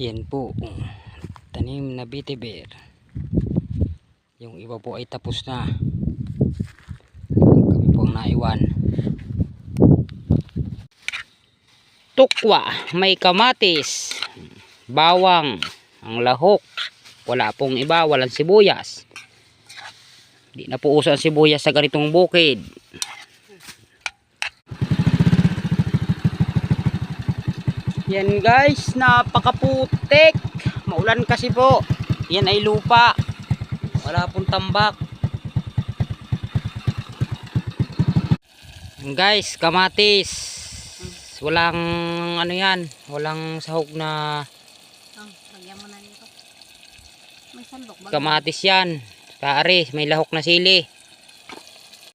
Yan po, tanim na vetiver. Yung iba po ay tapos na. Kami po ang naiwan. Tukwa, may kamatis, bawang, ang lahok. Wala pong iba, walang sibuyas. Hindi na po uso ang sibuyas sa ganitong bukid. Yan guys, napakaputik. Maulan kasi po. Yan ay lupa. Wala pong tambak. Yan guys, kamatis. Walang ano yan, walang sahog na lagyan mo na nito. May sandok ba? kamatis yan. Kaari, may lahok na sili.